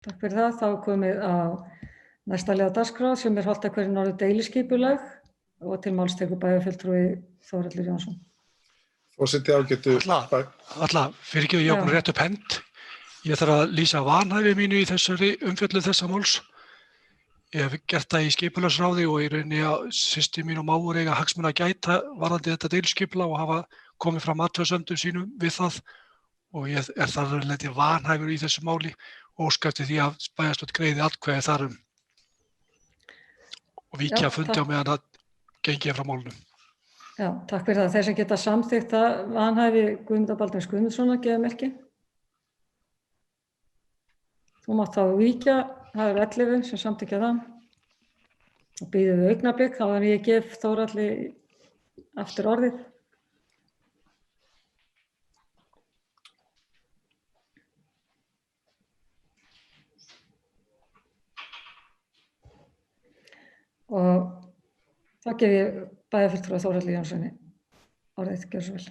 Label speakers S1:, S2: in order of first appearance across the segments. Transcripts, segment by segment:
S1: Takk fyrir það. Þá er komið á næsta lið á dagskrá sem Holtahverfi norður deiliskipulag og til máls tekur bæjarfulltrúi Þórhallur Jónsson.
S2: Forseti ágætu...
S3: Alla, fyrirgefðu, ég var búin að rétta upp hend. Ég þarf að lýsa vanhæfi mínu í þessari umfjöllun þessa máls. Ég hef gert það í skipulagsráði og í rauninni að systir mín og mágur eiga hagsmuna að gæta varðandi þetta deiliskipulag og hafa komið fram athugasemdum sínum við það og ég þar að vanhæfur í þessu máli og óska eftir því að bæjarstjórn greiði atkvæði þar og víkja fundi á meðan að gengi frá málunum.
S1: Já, takk fyrir það. Þeir sem geta samþykkt að vanhæfi Guðmundar Baldvins Guðmundssonar gefa merki. Þú mátt þá víkja, það eru 11 sem samþykkja það. Og bíðum við augnablik, þá en ég gef Þórhalli aftur orðið. Og þá gef ég bæjarfulltrúa Þórhalli Jónssoni orðið, gjörðu svo vel.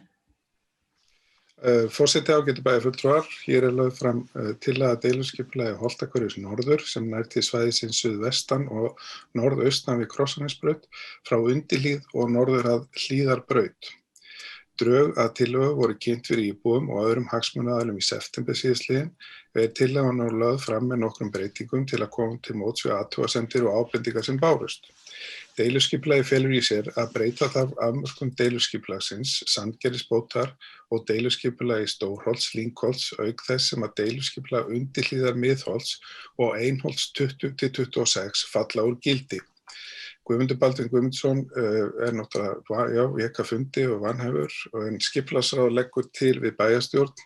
S2: Forseti ágætu bæjarfulltrúar, hér er lögð fram tillaga deiliskipulagi Holtahverfis norður sem nær til svæðisins suðvestan og norðaustan við Krossanesbraut frá Undirhlíð og norður að Hlíðarbraut. Drög að tillögu voru kynnt fyrir íbúum og öðrum hagsmunaaðilum í september síðastliðinn og tillagan nú lögð fram með nokkrum breytingum til að koma til móts við athugasemdir og ábendingar sem bárust. Deiliskipulagi felur í sér að breyta þarf afmörkun deiliskipulagsins, Sandgerðisbótar og deiliskipulagi Stórholts, Lyngholts auk þess sem að deiliskipulag Undirhlíðar Miðholts og Einholts 20-26 falla úr gildi. Guðmundur Baldvin Guðmundsson er náttúrulega vék að fundi og vanhæfur en skipulagsráð leggur til við bæjarstjórn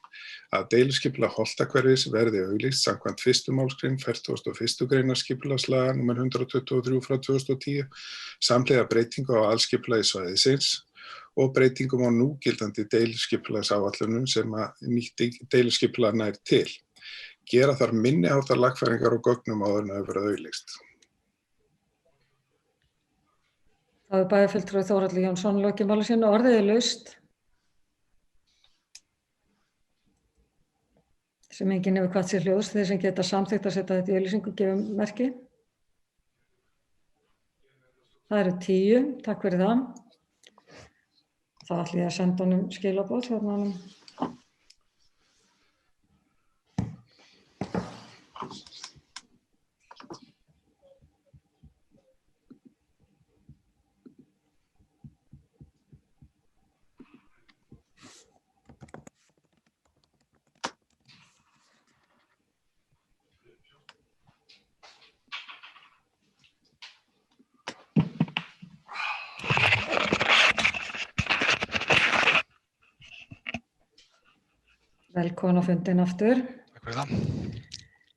S2: að deiliskipulag Holtahverfis verði auglýst samkvæmt 1. málsgrein 41. greinar skipulagslaga nr. 123/2010 samhliða breytingu á aðalskipulagi svæðisins og breytingum á núgildandi deiliskipulagsáætlunum sem að nýtt deiliskipulag nær til. Gera þarf minni háttar lagfæringar og gögnum áður en að verða auglýst.
S1: Það er bæjarfulltrúi Þórhallur Jónsson lokið máli sínu, orðið er laust. Sem enginn hefur hvatt sér hljóðs, þeir sem geta samþykkt að setja þetta í auglýsingu gefum merki. Það eru 10, takk fyrir það. Þá ætla ég að senda honum skilaboð hérna honum. Velkomin á fundinn aftur.
S3: Takk fyrir það.